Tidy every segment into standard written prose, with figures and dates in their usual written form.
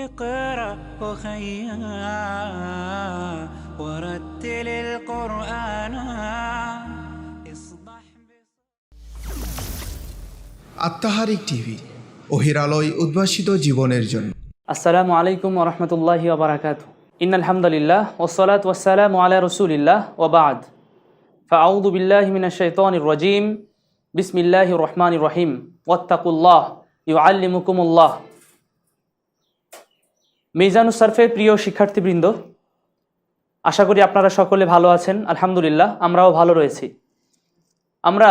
اقرأ أخيا ورتل القرآن اصبح আত্মাহারিক TV ওহির আলোয় উদ্ভাসিত জীবনের জন্য। আসসালামু আলাইকুম ওয়া রাহমাতুল্লাহি ওয়া বারাকাতুহু। ইন্নাল হামদুলিল্লাহ ওয়াসসালাতু ওয়াসসালামু আলা রাসূলিল্লাহ ওয়া বা'দ। ফাআউযু বিল্লাহি মিনাশ শাইতানির রাজীম। বিসমিল্লাহির রহমানির রহিম। ওয়াত্তাকুল্লাহ ইউআল্লিমুকুমুল্লাহ। মিজানুস সারফের প্রিয় শিক্ষার্থীবৃন্দ, আশা করি আপনারা সকলে ভালো আছেন। আলহামদুলিল্লাহ আমরাও ভালো রয়েছি। আমরা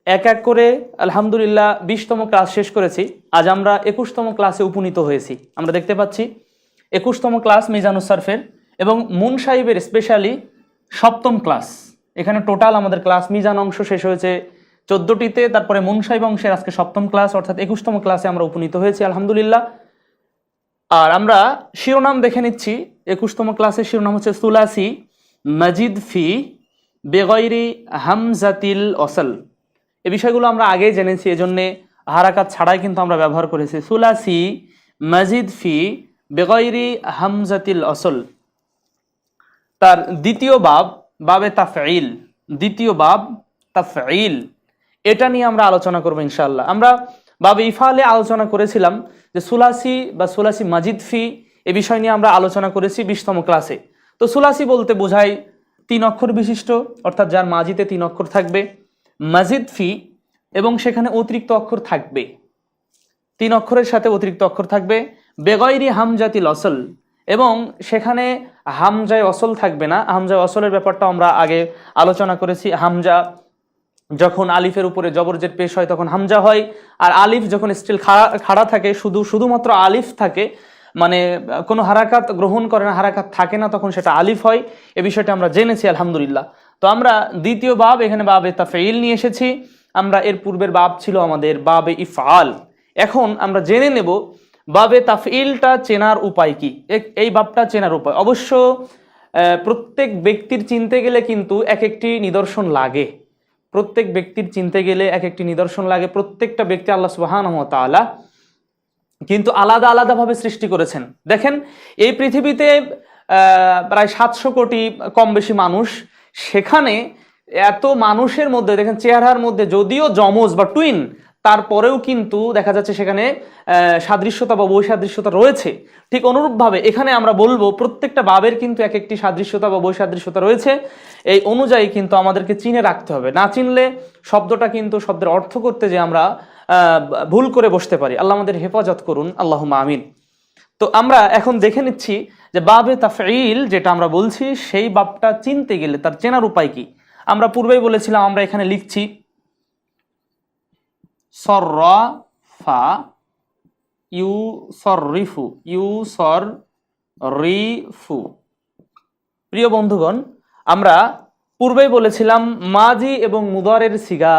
এক এক করে আলহামদুলিল্লাহ 20তম ক্লাস শেষ করেছি। আজ আমরা 21তম ক্লাসে উপনীত হয়েছি। আমরা দেখতে পাচ্ছি 21তম ক্লাস মিজানুস সারফের এবং মুন সাহিবের স্পেশালি 7ম ক্লাস। এখানে টোটাল আমাদের ক্লাস মিজান অংশ শেষ হয়েছে 14টিতে, তারপরে মুন সাহিব অংশের আজকে 7ম ক্লাস অর্থাৎ 21তম ক্লাসে আমরা উপনীত হয়েছি আলহামদুলিল্লাহ। আর আমরা শিরোনাম দেখে নিচ্ছি। 21তম ক্লাসের শিরোনাম হচ্ছে সুলাসি মাজিদ ফি বেগয়রি হামজাতিল অসল। এই বিষয়গুলো আমরা আগেই জেনেছি, এজন্যে হারাকাত ছাড়াই কিন্তু আমরা ব্যবহার করেছি। সুলাসি মাজিদ ফি বেগয়রি হামজাতিল অসল, তার দ্বিতীয় বাব, বাবে তাফঈল, দ্বিতীয় বাব তাফঈল, এটা নিয়ে আমরা আলোচনা করবো ইনশাআল্লাহ। আমরা বাবে ইফালে আলোচনা করেছিলাম যে সুলাসি বা সুলাসি মাজিদ ফি এ বিষয় নিয়ে আমরা আলোচনা করেছি 20তম ক্লাসে। তো সুলাসি বলতে বোঝায় 3 অক্ষর বিশিষ্ট, অর্থাৎ যার মাজিতে 3 অক্ষর থাকবে, মাজিদ ফি এবং সেখানে অতিরিক্ত অক্ষর থাকবে, 3 অক্ষরের সাথে অতিরিক্ত অক্ষর থাকবে, বেগয়রি হামজাতিল অসল, এবং সেখানে হামজায় অসল থাকবে না। হামজায় অসলের ব্যাপারটা আমরা আগে আলোচনা করেছি। হামজা যখন আলিফের উপরে জবরজের পেশ হয় তখন হামজা হয়, আর আলিফ যখন স্টিল খাড়া থাকে, শুধুমাত্র আলিফ থাকে, মানে কোনো হারাকাত গ্রহণ করে না, হারাকাত থাকে না, তখন সেটা আলিফ হয়। এ বিষয়টা আমরা জেনেছি আলহামদুলিল্লাহ। তো আমরা দ্বিতীয় বাব, এখানে বাবে তাফঈল নিয়ে এসেছি। আমরা এর পূর্বের বাব ছিল আমাদের বাবে ইফআল। এখন আমরা জেনে নেব বাবে তাফঈলটা চেনার উপায় কি। এই বাবটা চেনার উপায় অবশ্য প্রত্যেক ব্যক্তির চিনতে গেলে কিন্তু এক একটি নিদর্শন লাগে। প্রত্যেক ব্যক্তির চিনতে গেলে এক একটি নিদর্শন লাগে। প্রত্যেকটা ব্যক্তি আল্লাহ সুবহানাহু ওয়া তাআলা কিন্তু আলাদা আলাদাভাবে সৃষ্টি করেছেন। দেখেন, এই পৃথিবীতে প্রায় 700 কোটি কম বেশি মানুষ, সেখানে এত মানুষের মধ্যে দেখেন চেহারার মধ্যে যদিও যমজ বা টুইন, তারপরেও কিন্তু দেখা যাচ্ছে সেখানে সাদৃশ্যতা বা বৈসাদৃশ্যতা রয়েছে। ঠিক অনুরূপভাবে এখানে আমরা বলবো প্রত্যেকটা বাবের কিন্তু এক একটি সাদৃশ্যতা বা বৈসাদৃশ্যতা রয়েছে। এই অনুযায়ী কিন্তু আমাদেরকে চিনে রাখতে হবে, না চিনলে শব্দটা কিন্তু শব্দের অর্থ করতে যে আমরা ভুল করে বসতে পারি। আল্লাহ আমাদের হেফাজত করুন, আল্লাহুম্মা আমিন। তো আমরা এখন দেখে নিচ্ছি যে বাবে তাফঈল যেটা আমরা বলছি, সেই বাবটা চিনতে গেলে তার চেনার উপায় কি। আমরা পূর্বেই বলেছিলাম, আমরা এখানে লিখছি সররাফা ইউসররিফু, ইউসররিফু। প্রিয় বন্ধুগণ, আমরা পূর্বেই বলেছিলাম মাজি এবং মুদারের সিগা,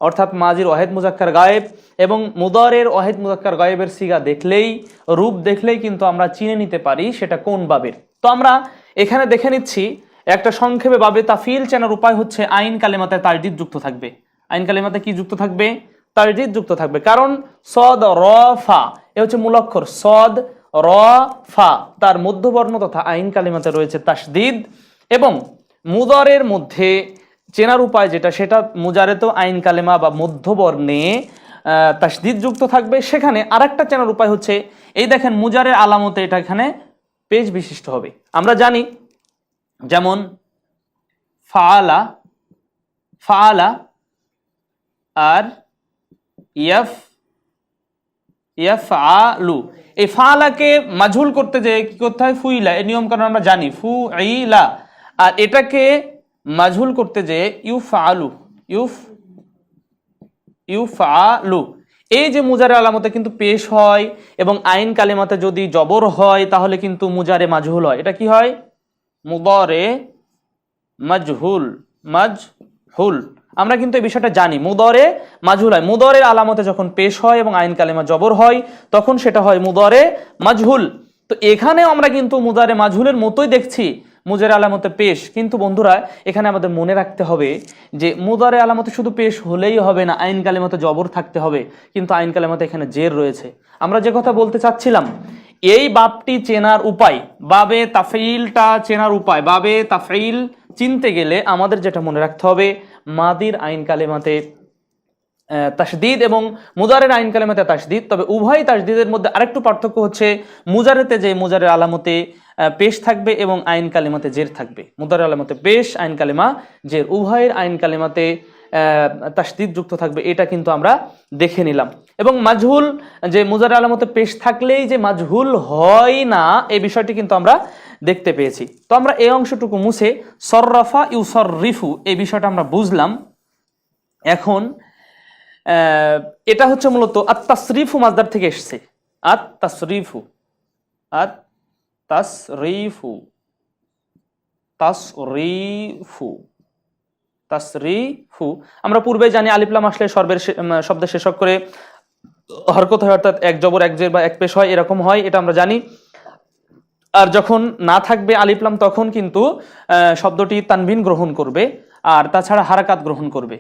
অর্থাৎ মাজির ওয়াহিদ মুজাক্কার গায়েব এবং মুদারের ওয়াহিদ মুজাক্কার গায়েবের সিগা দেখলেই, রূপ দেখলেই কিন্তু আমরা চিনে নিতে পারি সেটা কোন বাবের। তো আমরা এখানে দেখে নিচ্ছি একটা সংক্ষেপে বাবে তাফঈল চেনার উপায় হচ্ছে আইন কালেমাতে তারদিদ যুক্ত থাকবে। আইন কালেমাতে কি যুক্ত থাকবে? তারদিদ যুক্ত থাকবে। কারণ সদ র ফা এ হচ্ছে মূল অক্ষর, সদ র ফা, তার মধ্যবর্ণ তথা আইন কালেমাতে রয়েছে তাসদিদ, এবং মুদারের মধ্যে চেনার উপায় যেটা, সেটা মুজারেতেও আইন কালেমা বা মধ্যবর্ণে তাসদিদ যুক্ত থাকবে। সেখানে আরেকটা চেনার উপায় হচ্ছে, এই দেখেন মুজারের আলামতে এটা এখানে পেজ বিশিষ্ট হবে। আমরা জানি যেমন ফাআলা, ফাআলা আর ইয়াফআলু, এই ফাআলাকে মাজহুল করতে যে কি করতে হয়? ফুইলা, এই নিয়ম কারণ আমরা জানি, ফুইলা। আর এটাকে মাজহুল করতে যে ইউফআলু, ইউফআলু। এই যে মুজারে আলামতে কিন্তু পেশ হয়, এবং আইন কালেমাতে যদি জবর হয় তাহলে কিন্তু মুজারে মাজহুল হয়। এটা কি হয়? মুদারে মাজহুল, মাজহুল। আমরা কিন্তু এই বিষয়টা জানি, মুদারে মাজহুল হয়। মুদারের আলামতে যখন পেশ হয় এবং আইন কালেমা জবর হয় তখন সেটা হয় মুদারে মাজহুল। তো এখানেও আমরা কিন্তু মুদারে মাজহুলের মতোই দেখছি, মুজারে আলামতে পেশ। কিন্তু বন্ধুরা এখানে আমাদের মনে রাখতে হবে যে মুজারে আলামতে শুধু পেশ হলেই হবে না, আইন কালেমাতে জবর থাকতে হবে, কিন্তু আইন কালেমাতে এখানে জের রয়েছে। আমরা যে কথা বলতে চাচ্ছিলাম, এই বাবটি চেনার উপায়, বাবে তাফঈলটা চেনার উপায়, বাবে তাফঈল চিনতে গেলে আমাদের যেটা মনে রাখতে হবে, মাদির আইন কালেমাতে তাসদিদ এবং মুজারের আইন কালেমাতে তাসদিদ। তবে উভয় তাসদিদের মধ্যে আরেকটু পার্থক্য হচ্ছে, মুজারেতে যে মুজারের আলামতে পেশ থাকবে এবং আইন কালেমাতে জের থাকবে। মুজারের আলামতে পেশ, আইন কালেমা জের, উভয়ের আইন কালেমাতে তাসদিদ যুক্ত থাকবে, এটা কিন্তু আমরা দেখে নিলাম। এবং মাজহুল, যে মুজারের আলামতে পেশ থাকলেই যে মাজহুল হয় না, এই বিষয়টি কিন্তু আমরা দেখতে পেয়েছি। তো আমরা এই অংশটুকু মুছে সররাফা ইউসররিফু এই বিষয়টা আমরা বুঝলাম। এখন এটা হচ্ছে মূলত আত-তাসরিফু মাজদার থেকে এসেছে। আত-তাসরিফু, আত-তাসরিফু, তাসরিফু, তাসরিফু। আমরা পূর্বে জানি আলিফ লাম আসলে শব্দের শেষক করে হরকত হয়, অর্থাৎ এক জবর এক জের বা এক পেশ হয়, এরকম হয়, এটা আমরা জানি। আর যখন না থাকবে আলিফ লাম তখন কিন্তু শব্দটি তানবিন গ্রহণ করবে, আর তাছাড়া হারাকাত গ্রহণ করবে।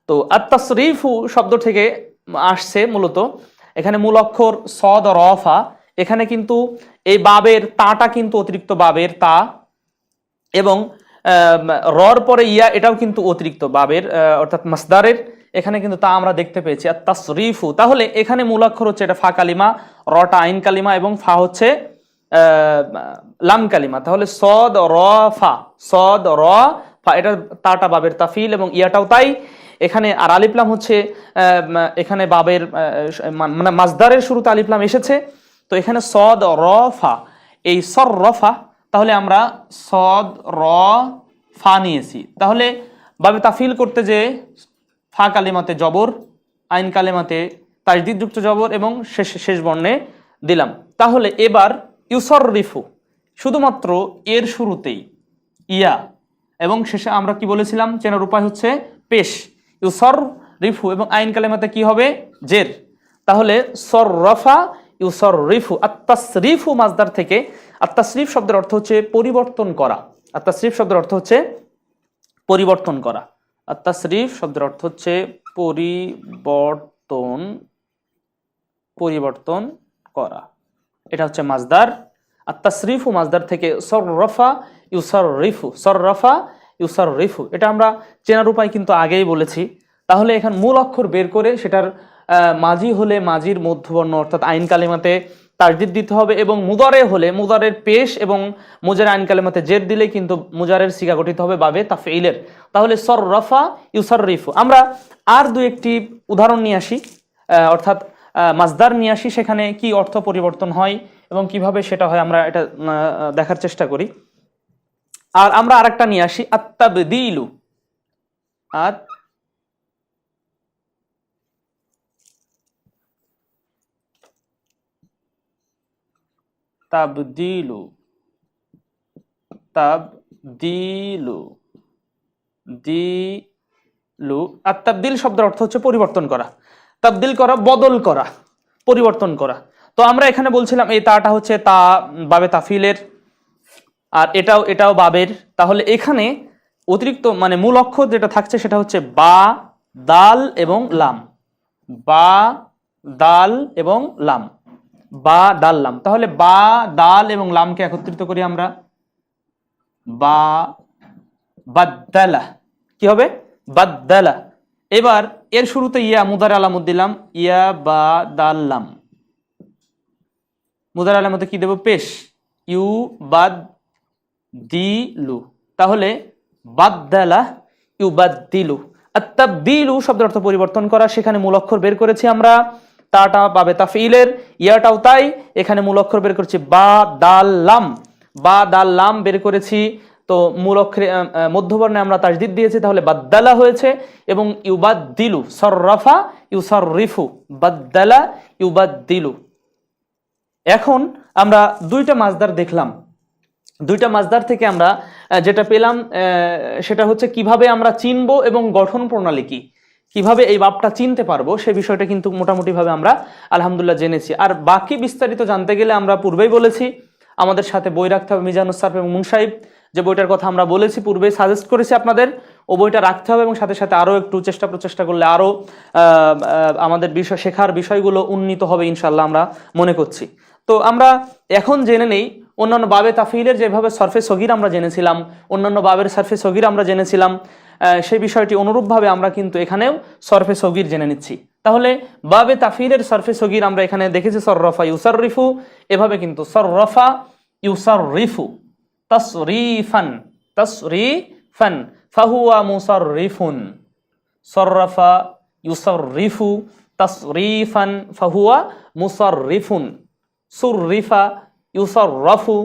তো আত-তাসরিফু শব্দ থেকে আসছে মূলত, এখানে মূল অক্ষর সদ রফা, এখানে কিন্তু এই বাবের তাটা কিন্তু অতিরিক্ত বাবের তা, এবং রর পরে ইয়া এটাও কিন্তু অতিরিক্ত বাবের অর্থাৎ মাসদারের, এখানে কিন্তু তা আমরা দেখতে পেয়েছি আত-তাসরিফু। তাহলে এখানে মূল অক্ষর হচ্ছে এটা ফা কালিমা, রটা আইন কালিমা এবং ফা হচ্ছে লাম কালিমা। তাহলে সদ র ফা, সদ র ফা, এটা তাটা বাবের তাফিল এবং ইয়াটাও তাই। এখানে আর আলিফ লাম হচ্ছে এখানে বাবের মানে মাজদারের শুরুতে আলিফ লাম এসেছে, তো এখানে সদ র ফা, এই সর রফা, তাহলে আমরা সদ র ফা নিয়েছি। তাহলে বাবে তাফিল করতে যে ফা কালিমাতে জবর, আইন কালিমাতে তাজদিদ যুক্ত জবর এবং শেষ বর্ণে দিলাম। তাহলে এবার ইউসররিফু শুধুমাত্র এর শুরুতেই ইয়া এবং শেষে আমরা কি বলেছিলাম, চেনার উপায় হচ্ছে পেশ। ইউসররিফু এবং আইন কালিমাতে কি হবে, জের। তাহলে সররফা ইউসররিফু, আত-তাসরিফু মাজদার থেকে। আত-তাসরিফ শব্দের অর্থ হচ্ছে পরিবর্তন করা, আত-তাসরিফ শব্দের অর্থ হচ্ছে পরিবর্তন করা, আত-তাসরিফ শব্দের অর্থ হচ্ছে পরিবর্তন করা, এটা হচ্ছে মাজদার। আত-তাসরিফু মাজদার থেকে সররফা ইউসররিফু, সররফা ইউসররিফু, এটা আমরা চেনার উপায় কিন্তু আগেই বলেছি। তাহলে এখানে মূল অক্ষর বের করে সেটার মাজি হলে মাজির মধ্যবর্ণ অর্থাৎ আইন কালিমাতে তাজদিদ দিতে হবে, এবং মুদারে হলে মুদারের পেশ এবং মুজার আইন কালিমাতে জের দিলে কিন্তু মুজারের সিগা গঠিত হবে বাবে তাফঈলের। তাহলে সররফা ইউসররিফু। আমরা আর দুই একটি উদাহরণ নিয়ে আসি, অর্থাৎ মাজদার নিয়ে আসি, সেখানে কি অর্থ পরিবর্তন হয় এবং কিভাবে সেটা হয় আমরা এটা দেখার চেষ্টা করি। আর আমরা আরেকটা নিয়ে আসি, আত-তাবদীলু, তাবদীলু, তাবদীলু, দিলু। আত-তাবদীল শব্দের অর্থ হচ্ছে পরিবর্তন করা, তাবদীল করা, বদল করা, পরিবর্তন করা। তো আমরা এখানে বলছিলাম এই তাটা হচ্ছে তা বাবে তাফিলের, আর এটাও বাবের। তাহলে এখানে অতিরিক্ত মানে মূল অক্ষর যেটা থাকছে সেটা হচ্ছে বা, দাল এবং লাম, বা, দাল এবং লাম, বা, দাল, লাম। তাহলে বা, দাল এবং লামকে একত্রিত করি আমরা, বা, বাদ্দালা, কি হবে, বাদ্দালা। এবার এর শুরুতে ইয়া মুদারে আলামত দিলাম, ইয়া বা দাল লাম, মুদারে আলামতে কি দেব, পেশ, ইউ বাদ দিলু। তাহলে বাদ্দালা ইউবাদ্দিলু। আত-তাবদীলু শব্দের অর্থ পরিবর্তন করা, সেখানে মূল অক্ষর বের করেছি আমরা, তাটা বাবে তাফঈলের, ইয়াটাও তাই, এখানে মূল অক্ষর বের করেছি বা দাল লাম, বা দাল লাম বের করেছি। তো মূল অক্ষরে মধ্যবর্ণে আমরা তাজদিদ দিয়েছি, তাহলে বাদ্দালা হয়েছে। এবং ইউবাদ্দিলু, সররাফা ইউসররিফু, বাদ্দালা ইউবাদ্দিলু। এখন আমরা দুইটা মাজদার দেখলাম, দুইটা মাজদার থেকে আমরা যেটা পেলাম সেটা হচ্ছে কিভাবে আমরা চিনবো এবং গঠন প্রণালী কি, কিভাবে এই বাবটা চিনতে পারবো, সে বিষয়টা কিন্তু মোটামুটি ভাবে আমরা আলহামদুলিল্লাহ জেনেছি। আর বাকি বিস্তারিত জানতে গেলে আমরা পূর্বেই বলেছি আমাদের সাথে বই রাখতে হবে। মিজানুস সারফ এবং মুনসাইব যে বইটার কথা আমরা বলেছি পূর্বে, সাজেস্ট করেছি আপনাদের, ও বইটা রাখতে হবে এবং সাথে সাথে আরও একটু প্রচেষ্টা করলে আরও আমাদের শেখার বিষয়গুলো উন্নীত হবে ইনশাল্লাহ আমরা মনে করছি। তো আমরা এখন জেনে নেই অন্যান্য বাবে তাফিলের যেভাবে সরফে সগির আমরা জেনেছিলাম, অন্যান্য বাবের সরফে সগির আমরা জেনেছিলাম, সেই বিষয়টি অনুরূপভাবে আমরা কিন্তু এখানেও সরফে সগির জেনে নিচ্ছি। তাহলে বাবে তাফিলের সরফে সগির আমরা এখানে দেখেছি সররফা ইউসাররিফু, এভাবে কিন্তু সররফা ইউসাররিফু তাসরিফান ফাহুয়া মুসাররিফুন, সররফা ইউসাররিফু তাসরিফান ফাহুয়া মুসাররিফুন, সুররিফা ইউসাররাফু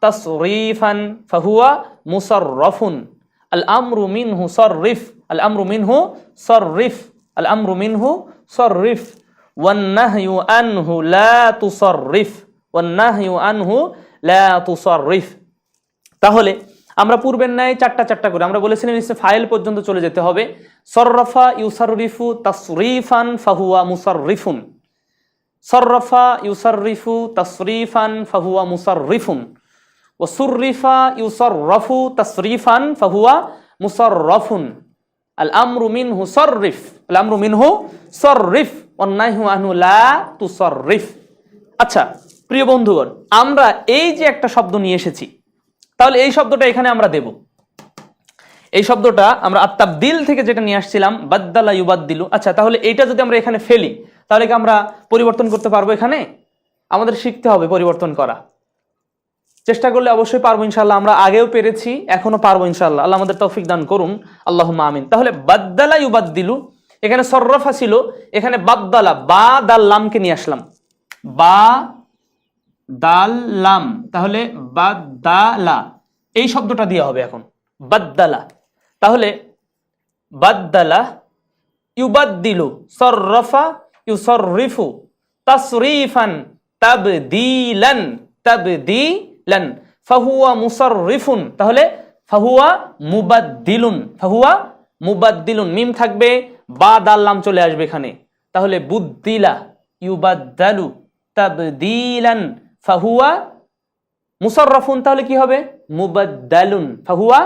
তাসরিফান ফাহুয়া মুসাররাফুন, আল আমরু মিনহু সররিফ, আল আমরু মিনহু সররিফ, আল আমরু মিনহু সররিফ, ওয়ান নাহয়ু আনহু লা তুসররিফ, ওয়ান নাহয়ু আনহু লা তুসররিফ। তাহলে আমরা পূর্বের ন্যায় চারটা করে আমরা বলেছিলাম ইসমে ফাইল পর্যন্ত চলে যেতে হবে। সররফা ইউসাররিফু তাসরিফান ফাহুয়া মুসাররিফুন, সররফা ইউসাররিফু তাসরিফান ফাহুয়া মুসাররিফুন, ওয়া সুররিফা ইউসাররাফু তাসরিফান ফাহুয়া মুসাররাফুন, আল আমরু মিনহু সররিফ, আল আমরু মিনহু সররিফ, ওয়ান নাহয়ু আনহু লা তুসররিফ। আচ্ছা প্রিয় বন্ধুগণ, আমরা এই যে একটা শব্দ নিয়ে এসেছি, তাহলে এই শব্দটা এখানে আমরা দেব। এই শব্দটা আমরা আত-তাবদিল থেকে যেটা নিয়ে আসছিলাম, বাদ্দালা ইউবাদ্দিলু। আচ্ছা তাহলে এইটা যদি আমরা এখানে ফেলি তাহলে কি আমরা পরিবর্তন করতে পারবো? এখানে আমাদের শিখতে হবে পরিবর্তন করা, চেষ্টা করলে অবশ্যই পারবো ইনশাআল্লাহ। আমরা আগেও পেরেছি, এখনো পারবো ইনশাআল্লাহ। আল্লাহ আমাদের তৌফিক দান করুন, আল্লাহুম্মা আমিন। তাহলে বাদ্দালা ইউবাদ্দিলু, এখানে সররফা ছিল, এখানে বাদ্দালা, বা দাল লামকে নিয়ে আসলাম, বা দাল লাম, তাহলে বাদ্দালা এই শব্দটা দিয়ে হবে এখন বাদ্দালা। তাহলে বাদ্দালা ইউবাদ্দিলু, সররফা ইউসাররিফু তাসরিফান তাবদীলান, তাবদীলান ফাহুয়া মুসাররিফুন, তাহলে ফাহুয়া মুবাদ্দিলুন, ফাহুয়া মুবাদ্দিলুন, মিম থাকবে, বা দাল লাম চলে আসবে এখানে। তাহলে বুদ্দিলা ইউবাদ্দালু তাবদীলান ফাহুয়া মুসাররাফুন, তাহলে কি হবে? মুবাদ্দালুন, ফাহুয়া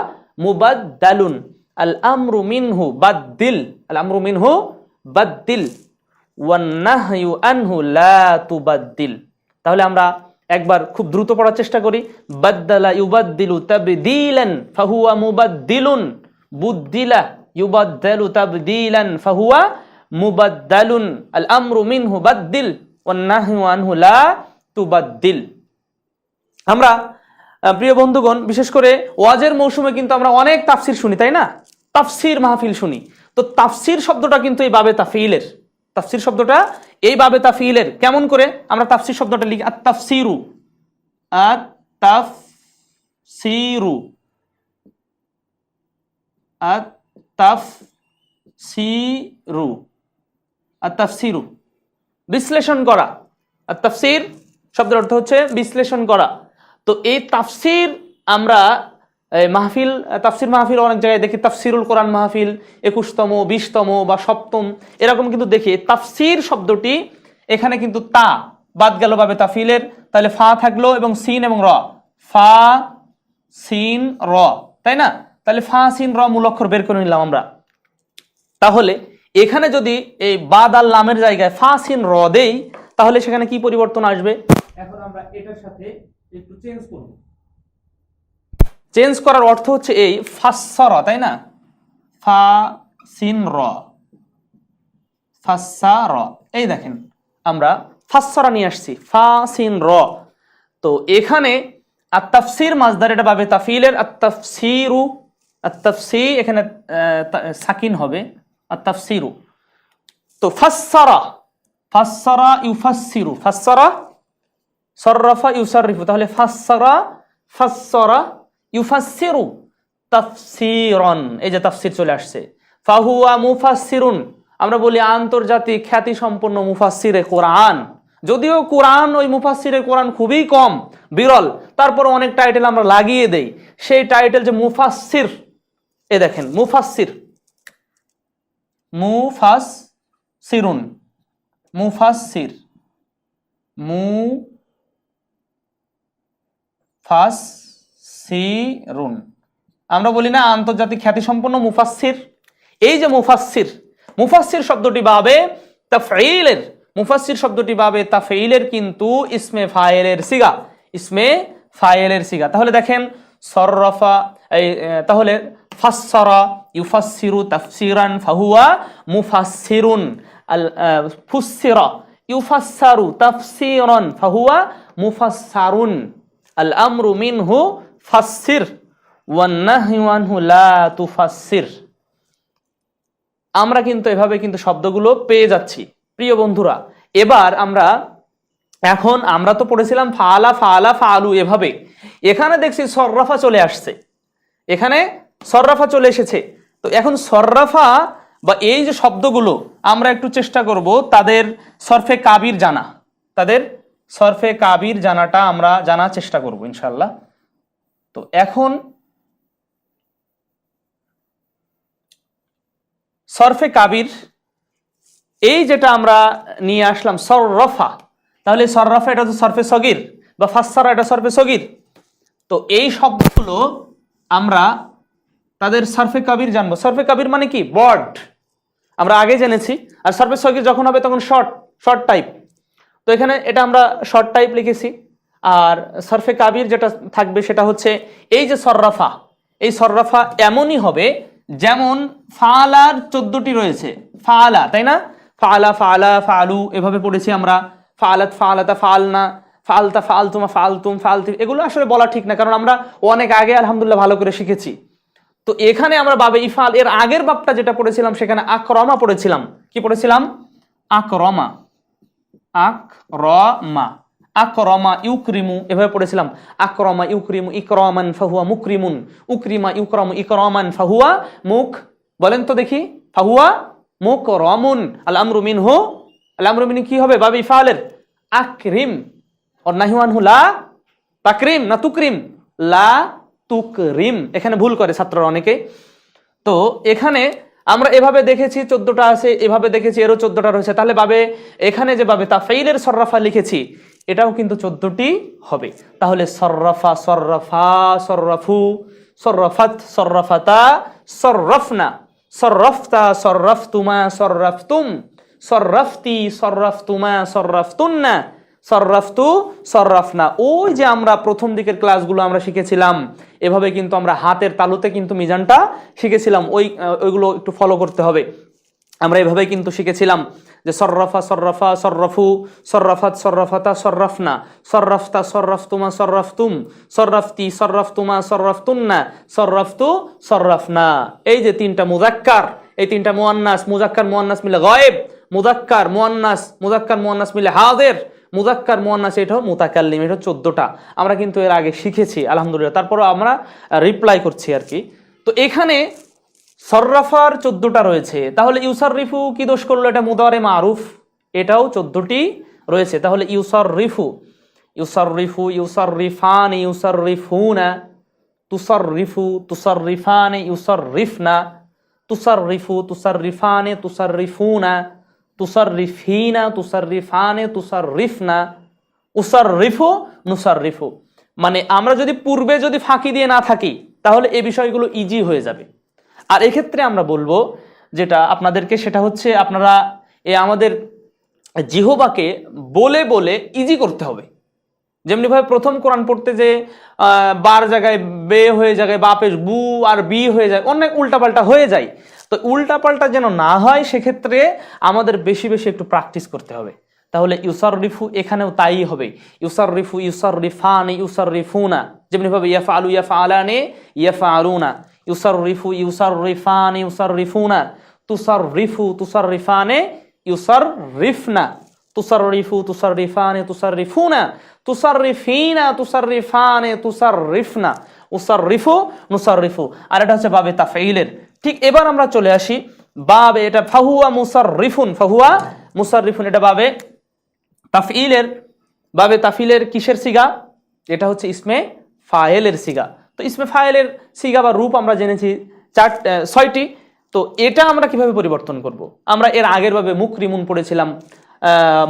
মুবাদ্দালুন, আল আমরু মিনহু বাদ্দিল, আল আমরু মিনহু বাদ্দিল, ওয়ান নাহয়ু আনহু লা তুবাদ্দিল। তাহলে আমরা একবার খুব দ্রুত পড়ার চেষ্টা করি। বাদ্দালা ইউবাদ্দিলু তাবদীলান ফাহুয়া মুবাদ্দিলুন, বুদ্দিলা ইউবাদ্দালু তাবদীলান ফাহুয়া মুবাদ্দালুন, আল আমরু মিনহু বাদ্দিল, ওয়ান নাহয়ু আনহু লা তুবাদ্দিল। আমরা প্রিয় বন্ধুগণ বিশেষ করে ওয়াজের মৌসুমে কিন্তু আমরা অনেক তাফসির শুনি, তাই না? তাফসির মাহফিল শুনি। তো তাফসির শব্দটা কিন্তু এই বাবে তাফিলের, তাফসির শব্দটা এই বাবে তাফিলের। কেমন করে আমরা তাফসির শব্দটা লিখি? আত-তাফসিরু, আত-তাফসিরু, আত-তাফসিরু, আত-তাফসিরু বিশ্লেষণ করা। আত-তাফসির শব্দের অর্থ হচ্ছে বিশ্লেষণ করা। তো এই তাফসির আমরা মাহফিল, তাফসির মাহফিল অনেক জায়গায় দেখি, তাফসিরুল কোরআন মাহফিল 21তম 20তম বা 7ম এরকম কিন্তু দেখি। তাফসির শব্দটি এখানে কিন্তু তা বাদ গেল বাবে তাফিলের, তাহলে ফা থাকলো এবং সিন এবং র, ফা সিন র, তাই না? তাহলে ফা সিন র মূল অক্ষর বের করে নিলাম আমরা। তাহলে এখানে যদি এই বাদ আল লামের জায়গায় ফা সিন র দেই তাহলে সেখানে কি পরিবর্তন আসবে? এখন আমরা এটার সাথে একটু চেঞ্জ করব। চেঞ্জ করার অর্থ হচ্ছে এই ফাসসারা, তাই না? ফা সিন র, ফাসসারা, এই দেখেন আমরা ফাসসারা নিয়ে আসছি, ফা সিন র। তো এখানে আত-তাফসির মাসদার, এটা বাবে তাফিলের, আত-তাফসিরু, আত-তাফসি এখানে সাকিন হবে, আত-তাফসিরু। তো ফাসসারা, ফাসসারা ইউফাসসিরু, ফাসসারা সররাফা ইউসাররিফু, তাহলে ফাসসারা, ফাসসারা ইউফাসসিরু তাফসীরান, এই যে তাফসীর চলে আসছে। ফাহুয়া মুফাসসিরুন, আমরা বলি আন্তর্জাতিক খ্যাতি সম্পন্ন মুফাসসিরে কোরআন। যদিও কোরআন, ওই মুফাসসিরে কোরআন খুবই কম, বিরল, তারপর অনেক টাইটেল আমরা লাগিয়ে দেই। সেই টাইটেল যে মুফাসসির, এ দেখেন মুফাসসির, মুফাসসিরুন, মুফাসসির, মুফাসসিরুন। আমরা বলি না আন্তর্জাতিক খ্যাতিসম্পন্ন মুফাসসির, এই যে মুফাসসির, মুফাসসির শব্দটি বাবে তাফঈলের, মুফাসসির শব্দটি বাবে তাফঈলের কিন্তু ইসমে ফাইলের সিগা, ইসমে ফাইলের সিগা। তাহলে দেখেন সররাফা, তাহলে ফাসসারা ইউফাসসিরু তাফসিরান ফাহুয়া মুফাসসিরুন, আল ফুসসিরা ইউফাসসারু তাফসিরান ফাহুয়া মুফাসসারুন, আল আমরু মিনহু ফাসসির ওয়ান নাহয়ু আনহু লা তুফাসসির। আমরা কিন্তু এভাবে কিন্তু শব্দগুলো পেয়ে যাচ্ছি প্রিয় বন্ধুরা। এবার এখন আমরা তো পড়েছিলাম ফাআলা ফাআলা ফাআলু এভাবে, এখানে দেখছি সররাফা চলে আসছে, এখানে সররাফা চলে এসেছে। তো এখন সররাফা বা এই যে শব্দগুলো আমরা একটু চেষ্টা করব তাদের সরফে কাবির জানা, তাদের সরফে কাবির জানাটা আমরা জানার চেষ্টা করব ইনশাআল্লাহ। তো এখন সরফে কাবির এই যেটা আমরা নিয়ে আসলাম সররাফা, তাহলে সররাফা এটা তো সরফে সগীর, বা ফাসসারা এটা সরফে সগীর। তো এই শব্দগুলো আমরা তাদের সরফে কাবির জানবো। সরফে কাবির মানে কি? বড়, আমরা আগে জেনেছি। আর সরফে সগীর যখন হবে তখন শর্ট টাইপ। তো এখানে এটা আমরা শর্ট টাইপ লিখেছি। আর সরফে কাবির যেটা থাকবে সেটা হচ্ছে এই যে সররাফা, এই সররাফা এমনই হবে যেমন ফাআলার 14টি রয়েছে, ফাআলা, তাই না? ফাআলা ফাআলা ফাআলু এভাবে পড়েছি আমরা, ফাআলাত ফাআলাতা ফাআলনা, ফাআলতা ফাআলতুমা ফাআলতুম ফাআলতি, এগুলো আসলে বলা ঠিক না, কারণ আমরা অনেক আগে আলহামদুলিল্লাহ ভালো করে শিখেছি। তো এখানে আমরা বাবে ইফআল, এর আগের বাবটা যেটা পড়েছিলাম সেখানে আকরমা পড়েছিলাম। কি পড়েছিলাম? আকরমা, আকরমা, আকরমা ইউকরিমু এভাবে পড়েছিলাম। আকরমা ইউকরিমু ইকরামান ফাহুয়া মুকরিমুন, উকরিমা ইউকরামু ইকরামান ফাহুয়া বলেন তো দেখি, ফাহুয়া মুকরামুন। আল আমরু মিনহু, আল আমরু মিনহু কি হবে? বাবে ইফআলের আকরিম, আর নাহি আনহু লা তাকরিম, না তুকরিম, লা তুকরিম। এখানে ভুল করে ছাত্ররা অনেকে। তো এখানে আমরা এভাবে দেখেছি 14টা আছে, এভাবে দেখেছি এরও 14টা রয়েছে। তাহলে বাবে এখানে যে বাবে তাফঈলের সররাফা লিখেছি এটাও কিন্তু 14টি হবে। তাহলে সররাফা, সররাফা, সররাফু, সররাফাত, সররাফাতা, সররাফনা, সররাফতা, সররাফতুমা, সররাফতুম, সররাফতি, সররাফতুমা, সররাফতুন্না, সররাফতু, সররাফনা। ওই যে আমরা প্রথম দিকের ক্লাসগুলো আমরা শিখেছিলাম, এভাবে কিন্তু আমরা হাতের তালুতে কিন্তু মিজানটা শিখেছিলাম, ওইগুলো একটু ফলো করতে হবে। আমরা এভাবে কিন্তু শিখেছিলাম যে সররাফা, সররাফা, সররাফু, সররাফাত, সররাফাতা, সররাফনা, সররাফতা, সররাফতুমা, সররাফতুম, সররাফতি, সররাফতুমা, সররাফতুন্না, সররাফতু, সররাফনা। এই যে 3টা মুযাক্কার, এই 3টা মুয়ান্নাস, মুযাক্কার মুয়ান্নাস মিলে গায়েব, মুযাক্কার মুয়ান্নাস, মুযাক্কার মুয়ান্নাস মিলে হাজির, মুযাক্কার মুয়ান্নাস এটা মুতাকাল্লিম, এটা 14টা আমরা কিন্তু এর আগে শিখেছি আলহামদুলিল্লাহ। তারপরও আমরা রিপ্লাই করছি আর কি। তো এখানে সররাফার 14টা রয়েছে। তাহলে ইউসাররিফু কি দোষ করলো? এটা মুদারে মারুফ, এটাও 14টি রয়েছে। তাহলে ইউসাররিফু, ইউসাররিফু, ইউসাররিফান, ইউসাররিফুনা, তুসাররিফু, তুসাররিফান, ইউসাররিফনা, তুসাররিফু, তুসাররিফান, তুসাররিফুনা, তুসাররিফিনা, তুসাররিফান, তুসাররিফনা, উসাররিফু, নুসাররিফু। মানে আমরা যদি পূর্বে যদি ফাঁকি দিয়ে না থাকি তাহলে এই বিষয়গুলো ইজি হয়ে যাবে। আর এক্ষেত্রে আমরা বলবো যেটা আপনাদেরকে, সেটা হচ্ছে আপনারা আমাদের জিহবাকে বলে বলে ইজি করতে হবে। যেমনিভাবে প্রথম কোরআন পড়তে যে বার জায়গায় বে হয়ে যায়, বাপের বু আর বি হয়ে যায়, অনেক উল্টাপাল্টা হয়ে যায়। তো উল্টাপাল্টা যেন না হয় সেক্ষেত্রে আমাদের বেশি বেশি একটু প্র্যাকটিস করতে হবে। তাহলে ইউসাররিফু এখানেও তাই হবে, ইউসাররিফু, ইউসাররিফান, ইউসাররিফুনা। যেমনিভাবে ইয়াফআলু, ইয়াফআলানে, ইয়াফআলুনা, ইউসাররিফু, ইউসাররিফান, ইউসাররিফুনা, তুসাররিফু, তুসাররিফানে, ইউসাররিফনা, তুসাররিফু, তুসাররিফানে, তুসাররিফুনা, তুসাররিফিনা, তুসাররিফানে, তুসাররিফনা, উসাররিফু, নুসাররিফু। আর এটা হচ্ছে বাবে তাফঈলের। ঠিক এবার আমরা চলে আসি বাবে, এটা ফাহুয়া মুসাররিফুন, ফাহুয়া মুসাররিফুন, এটা বাবে তাফঈলের। বাবে তাফঈলের কিসের সিগা? এটা হচ্ছে ইসমে ফাইলের সিগা। তো ইসমে ফাইলের সিগা বা রূপ আমরা জেনেছি 6টি। তো এটা আমরা কিভাবে পরিবর্তন করব? আমরা এর আগের ভাবে মুকরিমুন পড়েছিলাম,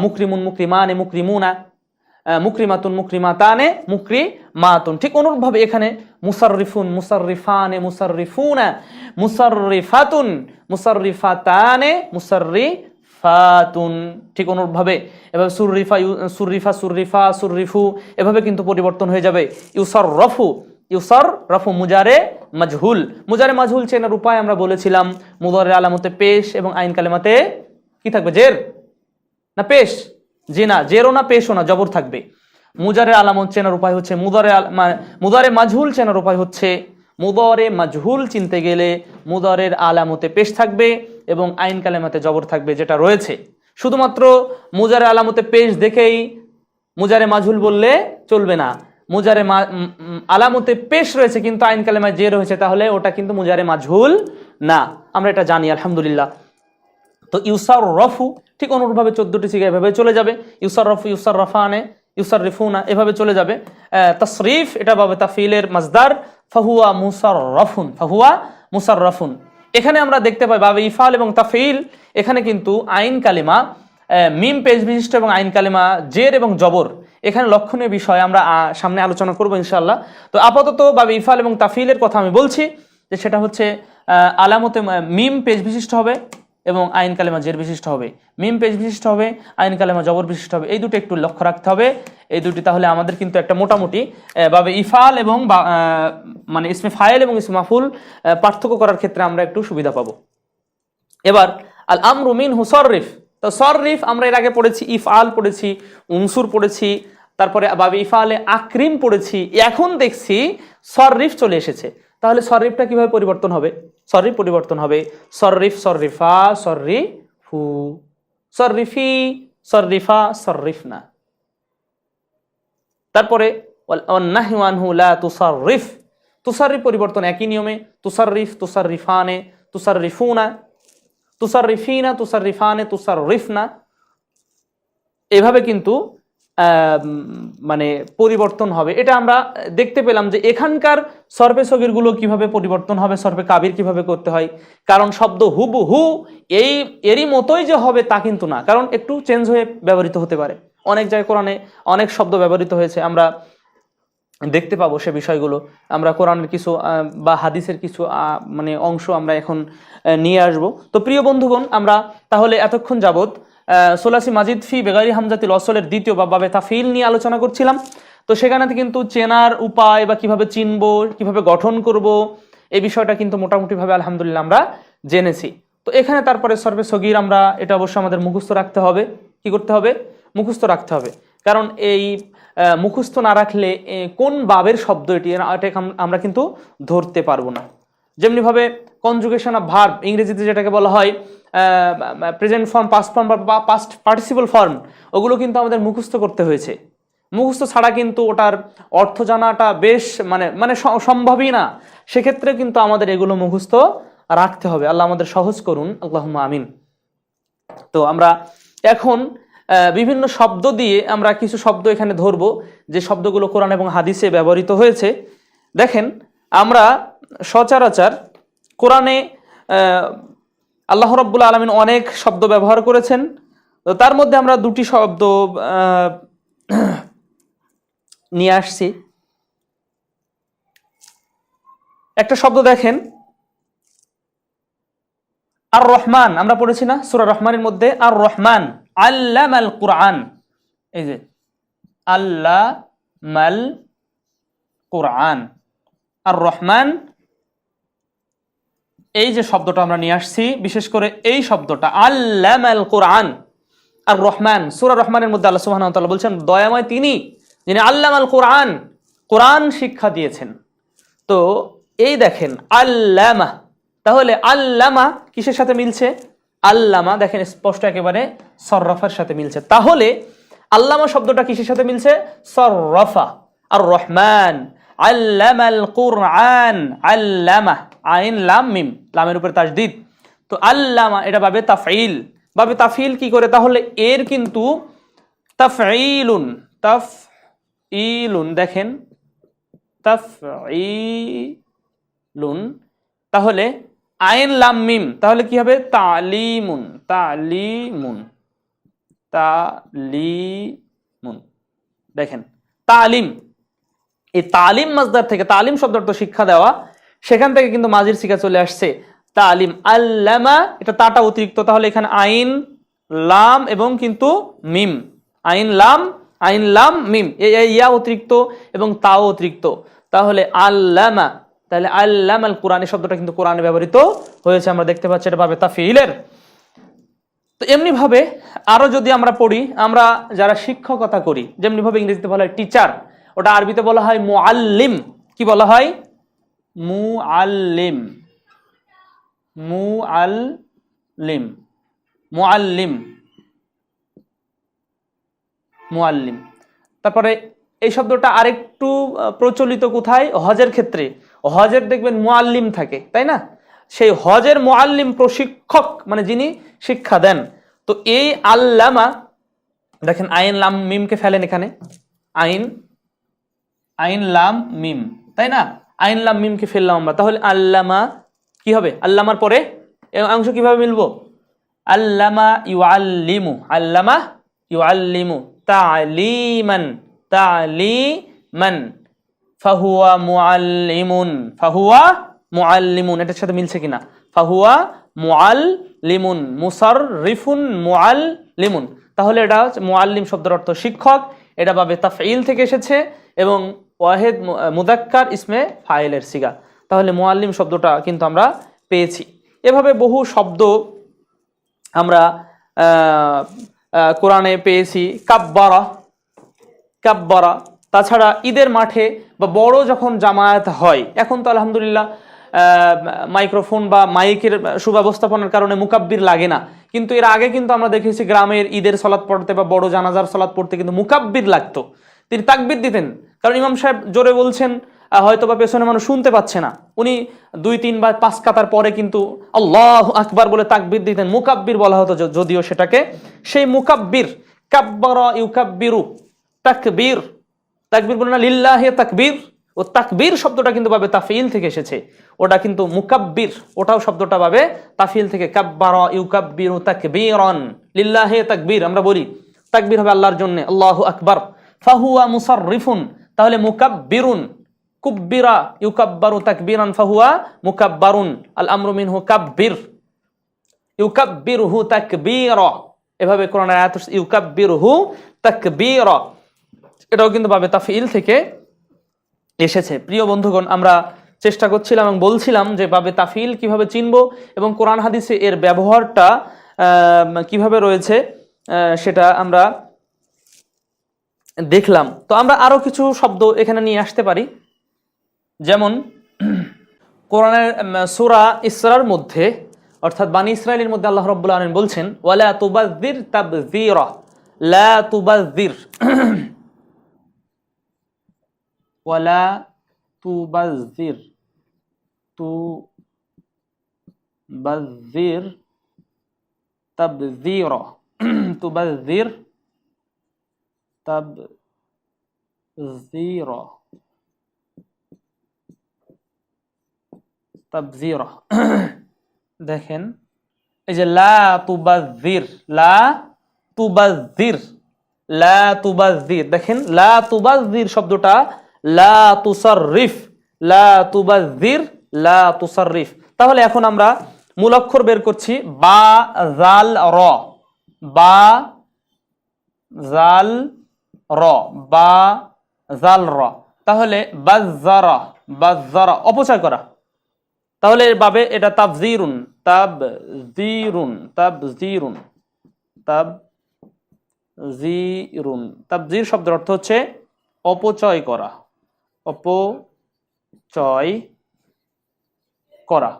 মুকরিমুন, মুকরিমানে, মুকরিমুনা, মুকরিমাতুন মুকরিমাতানে মুকরিমাতুন। ঠিক অনুরূপভাবে এখানে মুসাররিফুন মুসাররিফানে মুসাররিফুনা মুসাররিফাতুন মুসাররিফাতানে মুসাররিফাতুন। ঠিক অনুরূপভাবে এভাবে সুররিফা সুররিফা সুররিফা সুররিফু এভাবে কিন্তু পরিবর্তন হয়ে যাবে। ইউসাররফু ইউসাররফু মুজারে মাজহুল। মুজারে মাজহুল চেনার উপায় আমরা বলেছিলাম মুদারের আলামতে পেশ এবং আইন কালেমাতে কি থাকবে? জের না পেশ? জি না, জেরও না পেশও না, জবর থাকবে। মুজারে আলামত চেনার উপায় হচ্ছে মুদারে মাজহুল চেনার উপায় হচ্ছে মুদারে মাজহুল চিনতে গেলে মুদারের আলামতে পেশ থাকবে এবং আইন কালেমাতে জবর থাকবে, যেটা রয়েছে। শুধুমাত্র মুজারে আলামতে পেশ দেখেই মুজারে মাজহুল বললে চলবে না। মুজারে আলামতে পেশ রয়েছে কিন্তু আইন কালেমায় যে রয়েছে, তাহলে ওটা কিন্তু মুজারে মাজহুল না, আমরা এটা জানি আলহামদুলিল্লাহ। তো ইউসার রফু ঠিক অনুরূপভাবে 14টি সিগা এভাবে চলে যাবে। ইউসার রফু ইউসার রফানে ইউসার রিফুনা এভাবে চলে যাবে। তাসরিফ এটা পাবে তাফিলের মাজদার ফাহুয়া মুসাররফুন ফাহুয়া মুসাররফুন। এখানে আমরা দেখতে পাই বাবে ইফাল এবং তাফিল, এখানে কিন্তু আইন কালিমা মিম পেশ বিশিষ্ট এবং আইন কালিমা জের এবং জবর। এখানে লক্ষণীয় বিষয় আমরা সামনে আলোচনা করবো ইনশাআল্লাহ। তো আপাতত বাবে ইফাল এবং তাফিলের কথা আমি বলছি যে সেটা হচ্ছে আলামতে মিম পেশ বিশিষ্ট হবে এবং আইন কালেমা জের বিশিষ্ট হবে। মিম পেশ বিশিষ্ট হবে, আইন কালেমা জবর বিশিষ্ট হবে। এই দুটো একটু লক্ষ্য রাখতে হবে, এই দুটি, তাহলে আমাদের কিন্তু একটা মোটামুটি ভাবে ইফাল এবং মানে ইসমে ফাইল এবং ইসমে মাফুল পার্থক্য করার ক্ষেত্রে আমরা একটু সুবিধা পাবো। এবার আল আমরু মিনহু সররিফ। তো সররিফ আমরা এর আগে পড়েছি, ইফআল পড়েছি, উনসুর পড়েছি, তারপরে বাবে ইফালে আকরিম পড়েছি, এখন দেখছি সররিফ চলে এসেছে। তাহলে সররিফটা কিভাবে পরিবর্তন হবে? সররিফ পরিবর্তন হবে সররিফ সররিফা সররিফু সররিফি সররিফা সররিফনা। তারপরে ওয়ান্নাহয়ু আনহু লা তুসাররিফ। তুসাররিফ পরিবর্তন একই নিয়মে তুসাররিফ তুসাররিফানে তুসাররিফুনা তুসাররিফিনা তুসাররিফানে তুসাররিফনা, এভাবে কিন্তু মানে পরিবর্তন হবে। এটা আমরা দেখতে পেলাম যে এখানকার সর্বে সগীরগুলো কিভাবে পরিবর্তন হবে, সর্বে কাবির কিভাবে করতে হয়। কারণ শব্দ হুবহু এরই মতোই যে হবে তা কিন্তু না, কারণ একটু চেঞ্জ হয়ে ব্যবহৃত হতে পারে। অনেক জায়গায় কোরআনে অনেক শব্দ ব্যবহৃত হয়েছে, আমরা দেখতে পাবো সে বিষয়গুলো। আমরা কোরআনের কিছু বা হাদিসের কিছু মানে অংশ আমরা এখন নিয়ে আসব। তো প্রিয় বন্ধুগণ, আমরা তাহলে এতক্ষণ যাবত সোলাসি মাজিদ ফি বেগারি হামজাতিল অসলের দ্বিতীয় বাবে তাফিল নিয়ে আলোচনা করছিলাম। তো সেখানে কিন্তু চেনার উপায় বা কিভাবে চিনবো, কিভাবে গঠন করব, এই বিষয়টা কিন্তু মোটামুটিভাবে আলহামদুলিল্লাহ আমরা জেনেছি। তো এখানে তারপরে সর্বে সগীর আমরা এটা অবশ্যই আমাদের মুখস্থ রাখতে হবে। কি করতে হবে? মুখস্থ রাখতে হবে, কারণ এই মুখস্থ না রাখলে কোন বাবের শব্দ এটি আমরা কিন্তু ধরতে পারবো না। যেমনিভাবে কনজুগেশন অফ ভার্ব ইংরেজিতে যেটাকে বলা হয় প্রেজেন্ট ফর্ম, পাস্ট ফর্ম বা পাস্ট পার্টিসিপল ফর্ম, ওগুলো কিন্তু আমাদের মুখস্থ করতে হয়েছে। মুখস্থ ছাড়া কিন্তু ওটার অর্থ জানাটা বেশ মানে সম্ভবই না। সেক্ষেত্রে কিন্তু আমাদের এগুলো মুখস্থ রাখতে হবে। আল্লাহ আমাদের সহজ করুন, আল্লাহুম্মা আমিন। তো আমরা এখন বিভিন্ন শব্দ দিয়ে আমরা কিছু শব্দ এখানে ধরবো, যে শব্দগুলো কোরআন এবং হাদিসে ব্যবহৃত হয়েছে। দেখেন, আমরা সচরাচর কোরআনে আল্লাহ রাব্বুল আলামিন অনেক শব্দ ব্যবহার করেছেন। তো তার মধ্যে আমরা দুটি শব্দ নিয়ে আসছি। একটা শব্দ দেখেন, আর রহমান, আমরা পড়েছি না সূরা রহমানের মধ্যে, আর রহমান আল্লামাল কুরআন। এই যে আল্লামাল কুরআন, আর রহমান, এই যে শব্দটা আমরা নিয়ে আসছি, বিশেষ করে এই শব্দটা আল্লামাল কুরআন আর রহমান। সূরা রহমানের মধ্যে আল্লাহ সুবহানাহু ওয়া তাআলা বলছেন দয়াময় তিনি, যিনি আল্লামাল কুরআন, কোরআন শিক্ষা দিয়েছেন। তো এই দেখেন আল্লামা, তাহলে আল্লামা কিসের সাথে মিলছে? আল্লামা দেখেন স্পষ্ট একেবারে সররাফার সাথে মিলছে। তাহলে আল্লামা শব্দটা কিসের সাথে মিলছে? সররাফা। আর রহমান আল্লামাল কুরআন, আল্লামা আইন লাম মিম, লামের উপরে তাসদীদ। তো আল্লামা এটা বাবে তাফঈল। বাবে তাফঈল কি করে? তাহলে এর কিন্তু তাফঈলুন, তাফঈলুন দেখেন তাফঈলুন, তাহলে আইন লাম মিম, তাহলে কি হবে? তালিমুন, তালিমুন, তালিমুন। দেখেন তালিম, এই তালিম মাসদার থেকে, তালিম শব্দ অর্থ শিক্ষা দেওয়া, সেখান থেকে কিন্তু মাজির সিগা চলে আসছে তালিম। আল্লামা, এটা তাটা অতিরিক্ত, তাহলে এখানে আইন লাম এবং কিন্তু মিম, আইন লাম মিম, ইয়া অতিরিক্ত এবং তাও অতিরিক্ত, তাহলে আল্লামা, তাহলে আল্লাম আল কোরআন শব্দটা কিন্তু কোরআনে ব্যবহৃত হয়েছে, আমরা দেখতে পাচ্ছি এটা ভাবে তাফিলের। তো এমনি ভাবে আরো যদি আমরা পড়ি, আমরা যারা শিক্ষকতা করি, যেমনি ভাবে ইংরেজিতে বলা হয় টিচার, ওটা আরবিতে বলা হয় মুআল্লিম। কি বলা হয়? মুআল্লিম, মুআল্লিম, মুআল্লিম, মুআল্লিম। তারপরে এই শব্দটা আরেকটু প্রচলিত কোথায়? হজের ক্ষেত্রে। হজের দেখবেন মুআল্লিম থাকে, তাই না? সেই হজের মুআল্লিম প্রশিক্ষক, মানে যিনি শিক্ষা দেন। তো এই আল্লামা, দেখেন আইন লাম মিমকে ফেলেন এখানে, আইন লাম মিম, তাই না? আইন লাম মিমকে ফেললাম আমরা, তাহলে আল্লামা কি হবে? আল্লামার পরে এই অংশ কিভাবে মিলবো? আল্লামা ইউআল্লিমু, আল্লামা ইউআল্লিমু তালিমান, তালিমান, ফাহুয়া মুআল্লিমুন, ফাহুয়া মুআল্লিমুন, এটার সাথে মিলছে কিনা? ফাহুয়া মুআল্লিমুন, মুসাররিফুন মুআল্লিমুন, তাহলে এটা মুআল্লিম শব্দের অর্থ শিক্ষক, এটা পাবে তাফঈল থেকে এসেছে এবং ওয়াহিদ মুযাক্কার ইসমে ফাইলের সিগা, তাহলে মুআল্লিম শব্দটা কিন্তু আমরা পেয়েছি। এভাবে বহু শব্দ আমরা কোরআনে পেয়েছি। কাব্বারা, কাব্বারা, তাছাড়া ঈদের মাঠে বা বড় যখন জামায়াত হয়, এখন তো আলহামদুলিল্লাহ মাইক্রোফোন বা মাইকের সুব্যবস্থাপনার কারণে মুকাব্বির লাগে না, কিন্তু এর আগে কিন্তু আমরা দেখেছি গ্রামের ঈদের সালাত পড়তে বা বড় জানাজার সালাত পড়তে কিন্তু মুকাব্বির লাগতো, তিনি তাকবীর দিতেন, কারণ ইমাম সাহেব জোরে বলছেন, হয়তো বা পেছনে মানুষ শুনতে পাচ্ছে না, উনি 2, 3 বা 5 কাতার পরে কিন্তু আল্লাহু আকবার বলে তাকবীর দিতেন, মুকাব্বির বলা হতো যদিও সেটাকে। সেই মুকাব্বির, কাব্বারা ইউকাব্বিরু, তাকবীর, তাকবীর বলে না লিল্লাহি তাকবীর, ও তাকবীর শব্দটা কিন্তু পাবে তাফঈল থেকে এসেছে, ওটা কিন্তু মুকাব্বির, ওটাও শব্দটা পাবে তাফঈল থেকে, কাব্বারা ইউকাব্বিরু তাকবীরান, লিল্লাহি তাকবীর আমরা বলি, তাকবীর হবে আল্লাহর জন্য, আল্লাহু আকবার। ফাহুয়া মুসাররিফুন, তাহলে মুকাব্বিরুন, কুব্বিরা ইউকাব্বারু তাকবীরান ফাহুয়া মুকাব্বারুন, আল আমরু মিনহু কাব্বির, ইউকাব্বিরুহু তাকবীরা, এভাবে কোরআনের আয়াত ইউকাব্বিরুহু তাকবীরা, এটাও কিন্তু পাবে তাফঈল থেকে এসেছে। প্রিয় বন্ধুগণ, আমরা চেষ্টা করছিলাম এবং বলছিলাম যে বাবে তাফঈল কিভাবে চিনবো এবং কোরআন হাদিসে এর ব্যবহারটা কিভাবে রয়েছে সেটা আমরা দেখলাম। তো আমরা আরো কিছু শব্দ এখানে নিয়ে আসতে পারি, যেমন কোরআনের সূরা ইসরার মধ্যে, অর্থাৎ বানী ইসরাইলের মধ্যে আল্লাহ রাব্বুল আলামিন বলছেন ওয়ালা তুবাযযির তাবযীরা, লা তুবাযযির, ওয়ালা তুবাযযির, তুবাযযির তাবযীরা, তুবাযযির তাবযীরা, তাবযীরা। দেখেন এই যে লা তুবাযযির, লা তুবাযযির, লা তুবাযযির, দেখেন লা তুবাযযির শব্দটা লা তুসাররিফ, লা তুবাযযির, লা তুসাররিফ। তাহলে এখন আমরা মূল অক্ষর বের করছি, বা জাল র, বা জাল র, বা জাল র, তাহলে বাজ্জারা, বাজ্জারা অপচয় করা, তাহলে বাবে এটা তাবযীরুন, তাবযীরুন, তাবযীরুন, তাবযীরুন, তাবযীর শব্দের অর্থ হচ্ছে অপচয় করা, অপচয় করা।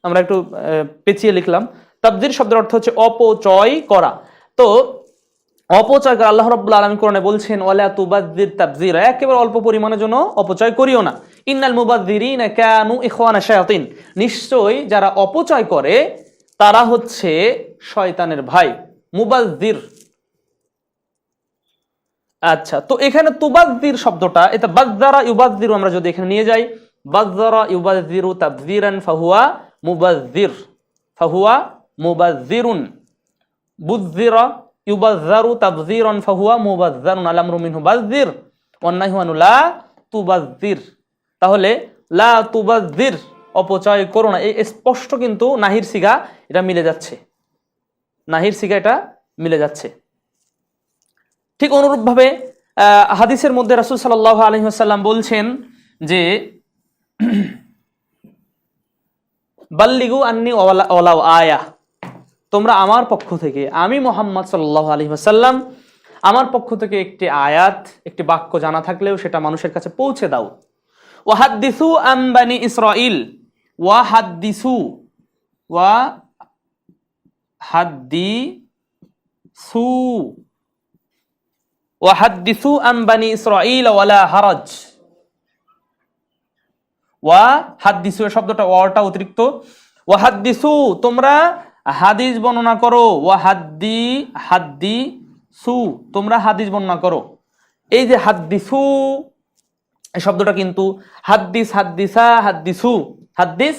আমরা একটু পেঁচিয়ে লিখলাম, তাবযীর শব্দের অর্থ হচ্ছে অপচয় করা। তো অপচয় করা, আল্লাহ রাব্বুল আলামিন কোরআনে বলছেন ওয়ালা তুবাযযির তাবযীরা, একেবারে অল্প পরিমাণের জন্য অপচয় করিও না। ইন্নাল মুবাযযিরিনা কানু ইখওয়ানা শায়াতিন, নিশ্চয়ই যারা অপচয় করে তারা হচ্ছে শয়তানের ভাই। মুবাযযির, আচ্ছা, তো এখানে তুবাযযির শব্দটা, এটা বাযযারা ইউবাযযিরু, আমরা যদি এখানে নিয়ে যাই বাযযারা ইউবাযযিরু তাবযীরান ফাহুয়া মুবাযযির, ফাহুয়া মুবাযযিরুন, বুযযিরা ইউবাযযারু তাবযীরান ফাহুয়া মুবাযযারুন, আল আমরু মিনহু বাযযির ওয়ান নাহয়ু আনহু লা তুবাযযির। তাহলে লা তুবাযযির, অপচয় করো না, এই স্পষ্ট কিন্তু নাহির সিগা এটা মিলে যাচ্ছে, নাহির সিগা এটা মিলে যাচ্ছে। ঠিক অনুরূপভাবে হাদিসের মধ্যে রাসূল সাল্লাল্লাহু আলাইহি ওয়াসাল্লাম বলছেন যে বাল্লিগু আন্নি ওয়ালাউ আয়া, তোমরা আমার পক্ষ থেকে, আমি মুহাম্মদ সাল্লাল্লাহু আলাইহি ওয়াসাল্লাম আমার পক্ষ থেকে একটি আয়াত, একটি বাক্য জানা থাকলেও সেটা মানুষের কাছে পৌঁছে দাও। ওয়াহাদ্দিসু আন বানি ইসরাঈল, ওয়াহাদ্দিসু ওয়াহাদ্দিসু আন বানি ইসরাঈল ওয়ালা হারাজ। ওয়াহাদ্দিসু এর শব্দটা, ওয়াটা অতিরিক্ত, ওয়াহাদ্দিসু তোমরা হাদিস বর্ণনা করো, হাদ্দিসু তোমরা হাদিস বর্ণনা করো। এই যে হাদ্দিসু এই শব্দটা কিন্তু হাদ্দিস, হাদ্দিসা, হাদ্দিসু, হাদ্দিস,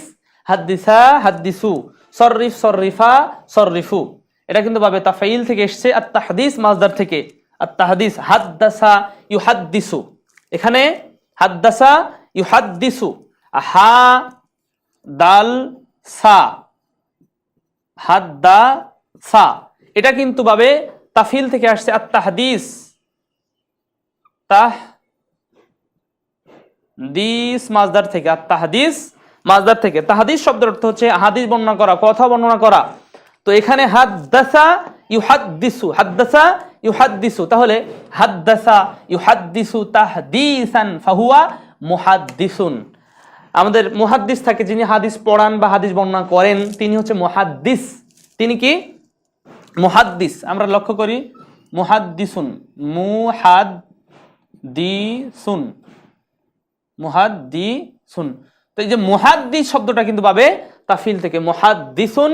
হাদ্দিসা, হাদ্দিসু, সররিফ, সররিফা, সররিফু, এটা কিন্তু বাবে তাফাইল থেকে এসেছে, আর তাহদিস মাজদার থেকে, আর তাহদিস হাদ্দাসা ইউহাদ্দিসু, এখানে হাদ্দাসা ইউহাদ্দিসু, হা দাল সা, হাদ্দাসা, এটা কিন্তু বাবে তাফিল থেকে আসছে, আর তাহদিস, তাহদিস মাজদার থেকে, আর তাহদিস মাজদার থেকে। তাহদিস শব্দের অর্থ হচ্ছে হাদিস বর্ণনা করা, কথা বর্ণনা করা। তো এখানে হাদ্দাসা ইউহাদ্দিসু, হাদ্দাসা ইউহাদ্দিসু, তাহলে হাদ্দাসা ইউহাদ্দিসু তাহদিসান ফাহুয়া মুহাদ্দিসুন। আমাদের মুহাদ্দিস থাকে, যিনি হাদিস পড়ান বা হাদিস বর্ণনা করেন, তিনি হচ্ছে মুহাদ্দিস। তিনি কি? মুহাদ্দিস। আমরা লক্ষ্য করি মুহাদ্দিসুন, মুহাদ্দিসুন, মুহাদ্দিসুন। তো এই যে মুহাদ্দিস শব্দটা কিন্তু পাবে তাফিল থেকে, মুহাদ্দিসুন,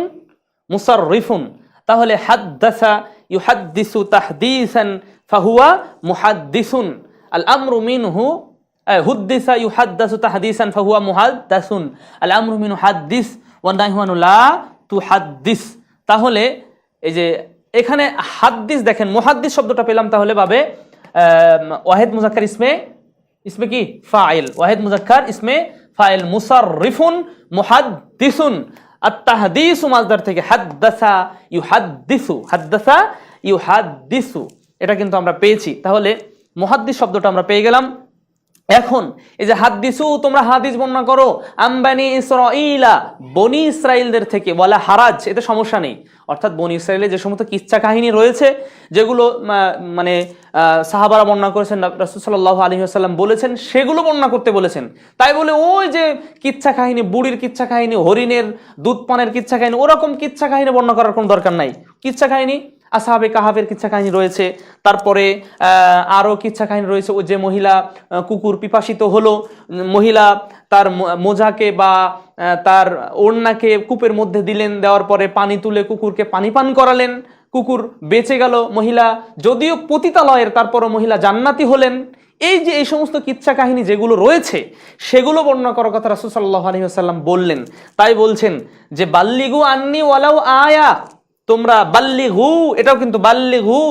মুসাররিফুন। তাহলে হাদ্দাসা ইউহাদ্দিসু তাহদিসান ফাহুয়া মুহাদ্দিসুন, আল আমরু মিনহু হুদ্দিসা ইউহাদ্দাসু তাহদিসান ফাহুয়া মুহাদ্দাসুন, আল আমরু মিনহু হাদ্দিস ওয়া নাহয়ু আনহু লা তুহাদ্দিস। তাহলে এই যে এখানে হাদ্দিস দেখেন, মুহাদ্দিস শব্দটা পেলাম, তাহলে পাবে ওয়াহিদ মুজাক্কার ইসমে কি ফাইল, ওয়াহিদ মুজাক্কার ইসমে ফাইল, মুসাররিফুন মুহাদ্দিসুন, আত-তাহদিসু মাজদার থেকে, হাদ্দাসা ইউহাদ্দিসু, হাদ্দাসা ইউহাদ্দিসু, এটা কিন্তু আমরা পেয়েছি। তাহলে মুহাদ্দিস শব্দটা আমরা পেয়ে গেলাম। এখন এই যে হাদ্দিসু তোমরা হাদিস বর্ণনা করো, আম্বানি ইসরাঈলা বনি ইসরাইলদের থেকে, ওয়ালা হারাজ, এতে সমস্যা নেই। অর্থাৎ বনি ইসরাইলে যে সমস্ত কিচ্ছা কাহিনী রয়েছে, যেগুলো মানে সাহাবারা বর্ণনা করেছেন, রাসূল সাল্লাল্লাহু আলাইহি ওয়াসাল্লাম বলেছেন, সেগুলো বর্ণনা করতে বলেছেন। তাই বলে ওই যে কিচ্ছা কাহিনী, বুড়ির কিচ্ছা কাহিনী, হরিণের দুধ পানের কিচ্ছা কাহিনী, ওরকম কিচ্ছা কাহিনী বর্ণনা করার কোনো দরকার নাই। কিচ্ছা কাহিনী আসহাবে কাহাফের কিচ্ছা কাহিনী রয়েছে, তারপরে আরও কিচ্ছা কাহিনী রয়েছে। ও যে মহিলা কুকুর পিপাসিত হলো, মহিলা তার মোজাকে বা তার ওড়নাকে কূপের মধ্যে দিলেন, দেওয়ার পরে পানি তুলে কুকুরকে পানি পান করালেন, কুকুর বেঁচে গেল, মহিলা যদিও পতিতালয়ের, তারপরও মহিলা জান্নাতি হলেন। এই যে এই সমস্ত কিচ্ছা কাহিনী যেগুলো রয়েছে, সেগুলো বর্ণনা করার কথা রাসূল সাল্লাল্লাহু আলাইহি ওয়াসাল্লাম বললেন। তাই বলছেন যে বাল্লিগু আন্নি ওয়ালাউ আয়া, তোমরা বাল্লিগু, এটাও কিন্তু বাল্লিগু,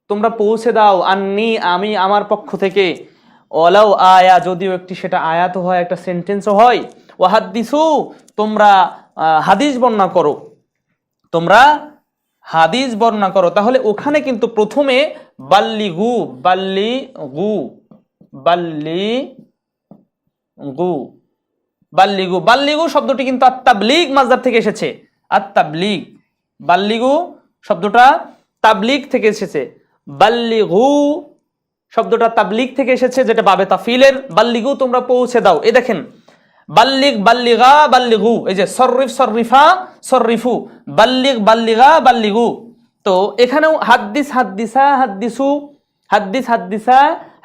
তোমরা পৌঁছে দাও, আন্নি আমি আমার পক্ষ থেকে, ওয়ালাউ আয়া যদিও একটি সেটা আয়াত হয়, একটা সেন্টেন্সও হয়, ওয়াহাদ্দিসু তোমরা হাদিস বর্ণনা করো, তোমরা হাদিস বর্ণনা করো। তাহলে ওখানে কিন্তু প্রথমে বাল্লিগু, বাল্লিগু, বাল্লিগু, বাল্লিগু, বাল্লিগু শব্দটি কিন্তু আত-তাবলীগ মাজদার থেকে এসেছে, আত-তাবলীগ, বাল্লিগু শব্দটা তাবলীগ থেকে এসেছে, বাল্লিগু শব্দটা তাবলীগ থেকে এসেছে, যেটা বাবে তাফিলের, বাল্লিগু তোমরা পৌঁছে দাও। এই দেখেন বাল্লিগ, বাল্লিগা, বাল্লিগু, এই যে সররিফ, সররিফা, সররিফু, বাল্লিগ, বাল্লিগা, বাল্লিগু। তো এখানেও হাদ্দিস, হাদ্দিসা, হাদ্দিসু, হাদ্দিস, হাদ্দিসা,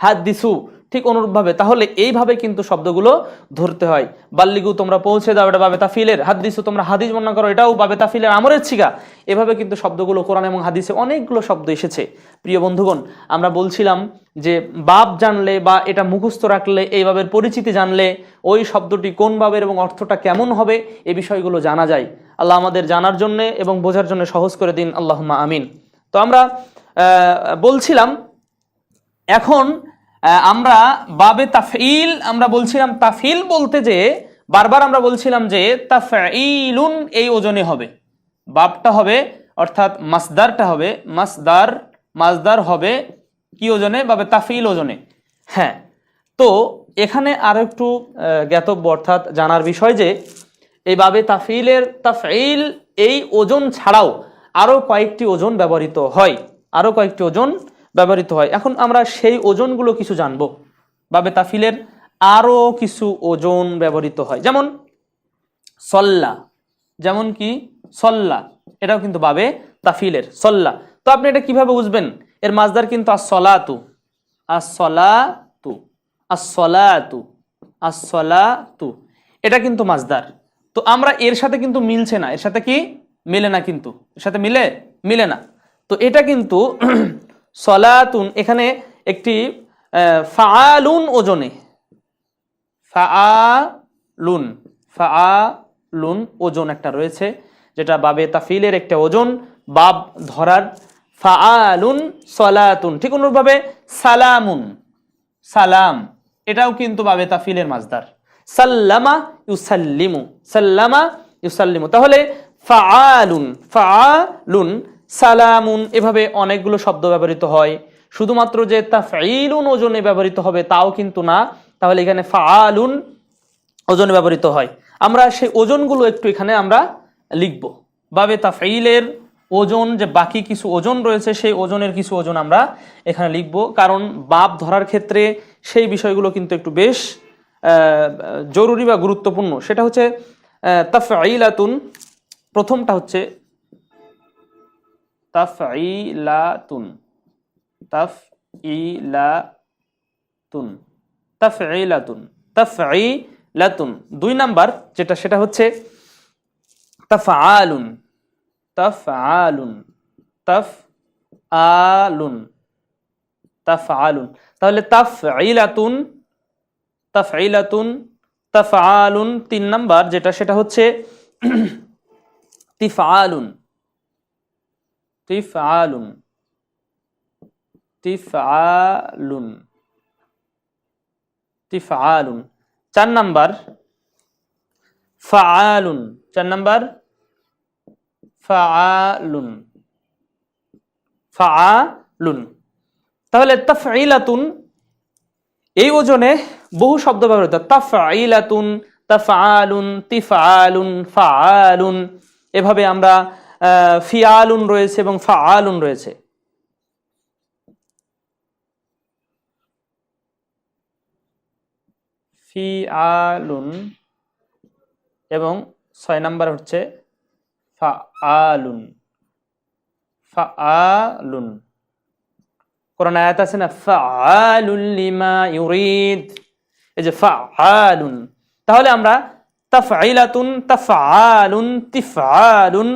হাদ্দিসু, ঠিক অনুরূপভাবে। তাহলে এইভাবে কিন্তু শব্দগুলো ধরতে হয়। বাল্লিগু তোমরা পৌঁছে দাও, এটা বাবে তাফিলের, হাদ্দিসু তোমরা হাদিস বর্ণনা করো, এটাও বাবে তাফিলের, আমরের ছিগা। এভাবে কিন্তু শব্দগুলো কোরআন এবং হাদিসে অনেকগুলো শব্দ এসেছে। প্রিয় বন্ধুগণ, আমরা বলছিলাম যে বাব জানলে বা এটা মুখস্থ রাখলে, এই বাবের পরিচিতি জানলে, ওই শব্দটি কোন বাবের এবং অর্থটা কেমন হবে, এই বিষয়গুলো জানা যায়। আল্লাহ আমাদের জানার জন্য এবং বোঝার জন্য সহজ করে দিন, আল্লাহুম্মা আমিন। তো আমরা বলছিলাম এখন আমরা বাবে তাফঈল আমরা বলছিলাম, তাফঈল বলতে যে বারবার আমরা বলছিলাম যে তাফঈলুন এই ওজনে হবে, বাবটা হবে অর্থাৎ মাসদারটা হবে মাসদার হবে কি ওজনে? বাবে তাফঈল ওজনে। হ্যাঁ, তো এখানে আরো একটু জ্ঞাতব্য অর্থাৎ জানার বিষয় যে এই বাবে তাফঈল এই ওজন ছাড়াও আরো কয়েকটি ওজন ব্যবহৃত হয়, এখন আমরা সেই ওজনগুলো কিছু জানবো। বাবে তাফঈলের আরো কিছু ওজন ব্যবহৃত হয়, যেমন সল্লা, যেমন কি সল্লা, এটাও কিন্তু বাবে তাফঈলের সল্লা। তো আপনি এটা কিভাবে বুঝবেন? এর মাসদার কিন্তু আসসালাতু, এটা কিন্তু মাসদার। তো আমরা এর সাথে কিন্তু মিলছে না, এর সাথে কি মিলে না, কিন্তু এর সাথে মিলে না। তো এটা কিন্তু সলাতুন, এখানে একটি ফাআলুন ওজনে, ফাআলুন ওজন একটা রয়েছে, যেটা বাবে তাফঈলের একটা ওজন, বাব ধরার। ফাআলুন সলাতুন, ঠিক অনুরূপভাবে সালাম, এটাও কিন্তু বাবে তাফঈলের মাসদার। সাল্লামা ইউসাল্লিমু, তাহলে ফাআলুন সালামুন, এভাবে অনেকগুলো শব্দ ব্যবহৃত হয়। শুধুমাত্র যে তাফঈলুন ওজনে ব্যবহৃত হবে তাও কিন্তু না, তাহলে এখানে ফাআলুন ওজনে ব্যবহৃত হয়। আমরা সেই ওজনগুলো একটু এখানে আমরা লিখব। বাবে তাফঈলের ওজন যে বাকি কিছু ওজন রয়েছে সেই ওজনের কিছু ওজন আমরা এখানে লিখব, কারণ বাব ধরার ক্ষেত্রে সেই বিষয়গুলো কিন্তু একটু বেশ জরুরি বা গুরুত্বপূর্ণ। সেটা হচ্ছে তাফঈলাতুন, প্রথমটা হচ্ছে তাফঈলাতুন, দুই নাম্বার যেটা সেটা হচ্ছে তাফআলুন, তাহলে তাফআলুন, তিন নাম্বার যেটা সেটা হচ্ছে তিফআলুন, চার নাম্বার ফাআলুন, তাহলে তাফঈলাতুন এই ওজনে বহু শব্দ ব্যবহৃত, তাফঈলাতুন, তাফআলুন, তিফআলুন, ফাআলুন, এভাবে আমরা ফিআলুন রয়েছে এবং ফাআলুন রয়েছে। ফিআলুন এবং 6 নাম্বার হচ্ছে ফাআলুন। কোরআন আয়াত আছে না, ফাআলুন লিমা ইউরিদ, এই যে ফাআলুন। তাহলে আমরা তাফঈলাতুন, তাফআলুন, তিফআলুন,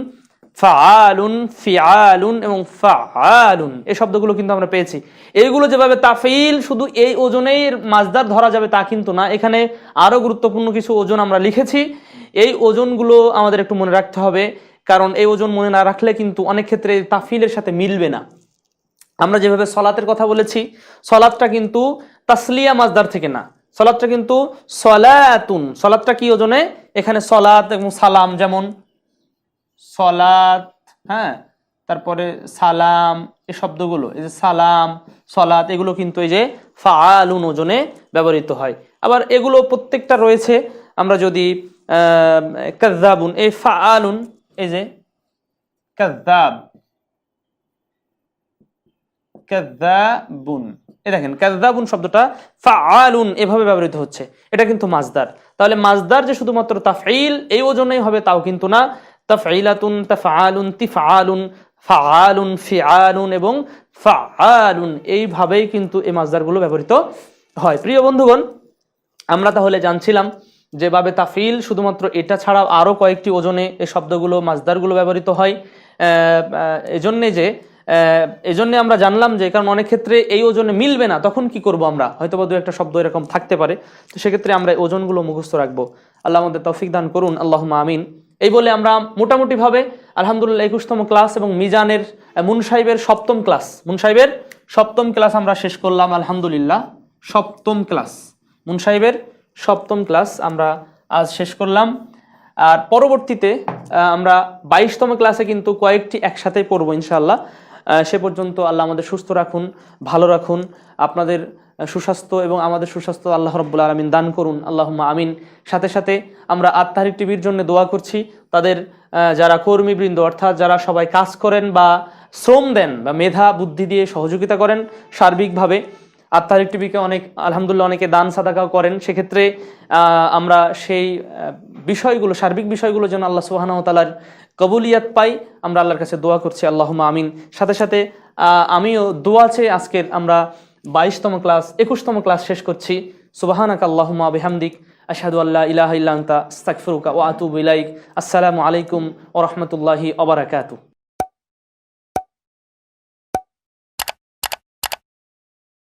ফাআলুন, ফিআলুন এবং ফাআলুন, এই শব্দগুলো কিন্তু আমরা পেয়েছি। এইগুলো যেভাবে তাফঈল শুধু এই ওজনেই মাসদার ধরা যাবে তা কিন্তু না, এখানে আরো গুরুত্বপূর্ণ কিছু ওজন আমরা লিখেছি। এই ওজনগুলো আমাদের একটু মনে রাখতে হবে, কারণ এই ওজন মনে না রাখলে কিন্তু অনেক ক্ষেত্রে তাফঈলের সাথে মিলবে না। আমরা যেভাবে সলাতের কথা বলেছি, সলাতটা কিন্তু তাসলিয়া মাসদার থেকে না, সলাতটা কিন্তু সলাতুন। সলাতটা কি ওজনে? এখানে সলাত এবং সালাম, যেমন সলাত, হ্যাঁ, তারপরে সালাম, এই শব্দগুলো, এই যে সালাম, সলাত, এগুলো কিন্তু এই যে ফাআলুন ওজনে ব্যবহৃত হয়। আবার এগুলো প্রত্যেকটা রয়েছে, আমরা যদি কাযযাবুন, এই ফাআলুন, এই যে কাযযাবুন, এই দেখেন কাযযাবুন শব্দটা ফাআলুন এভাবে ব্যবহৃত হচ্ছে, এটা কিন্তু মাসদার। তাহলে মাসদার যে শুধুমাত্র তাফঈল এই ওজনেই হবে তাও কিন্তু না, তাফঈলাতুন, তাফআলুন, তিফআলুন, ফাআলুন, ফিআলুন এবং ফাআলুন, এইভাবেই কিন্তু এই মাসদারগুলো ব্যবহৃত হয়। প্রিয় বন্ধুগণ, আমরা তাহলে জানছিলাম যে বাবে তাফঈল শুধুমাত্র এটা ছাড়াও আরো কয়েকটি ওজনে এই শব্দগুলো মাসদারগুলো ব্যবহৃত হয়। এজন্য আমরা জানলাম যে, কারণ অনেক ক্ষেত্রে এই ওজনে মিলবে না, তখন কি করব আমরা, হয়তো বা দু একটা শব্দ এরকম থাকতে পারে, তো সেক্ষেত্রে আমরা এই ওজনগুলো মুখস্থ রাখবো। আল্লাহ আমাদের তৌফিক দান করুন, আল্লাহুম্মা আমিন। এই বলে আমরা মোটামুটিভাবে আলহামদুলিল্লাহ 21তম ক্লাস এবং মিজানের মুন সাহেবের 7ম ক্লাস, মুন সাহেবের 7ম ক্লাস আমরা শেষ করলাম আলহামদুলিল্লাহ। 7ম ক্লাস, মুন সাহেবের 7ম ক্লাস আমরা আজ শেষ করলাম। আর পরবর্তীতে আমরা 22তম ক্লাসে কিন্তু কয়েকটি একসাথে পড়বো ইনশাআল্লাহ। সে পর্যন্ত আল্লাহ আমাদের সুস্থ রাখুন, ভালো রাখুন, আপনাদের সুস্বাস্থ্য এবং আমাদের সুস্বাস্থ্য আল্লাহ রাব্বুল আলামিন দান করুন, আল্লাহুম্মা আমিন। সাথে সাথে আমরা আত-তাহরিক টিভির জন্য দোয়া করছি। তাদের যারা কর্মীবৃন্দ অর্থাৎ যারা সবাই কাজ করেন বা শ্রম দেন বা মেধা বুদ্ধি দিয়ে সহযোগিতা করেন সার্বিকভাবে, আত-তাহরিক টিভিকে অনেক আলহামদুলিল্লাহ অনেকে দান সাদাকাও করেন, সেক্ষেত্রে আমরা সেই বিষয়গুলো, সার্বিক বিষয়গুলো যেন আল্লাহ সুবহানাহু ওয়া তাআলার কবুলিয়াত পাই, আমরা আল্লাহর কাছে দোয়া করছি, আল্লাহুম্মা আমিন। সাথে সাথে আমিও দোয়া চেয়ে আজকের আমরা 22তম ক্লাস 21তম ক্লাস শেষ করছি। সুবহানাকা আল্লাহুম্মা বিহামদিক আশহাদু আল্লা ইলাহা ইল্লা আনতা আস্তাগফিরুকা ওয়া আতুবু ইলাইক। আসসালামু আলাইকুম ওয়া রাহমাতুল্লাহি ওয়া বারাকাতুহু।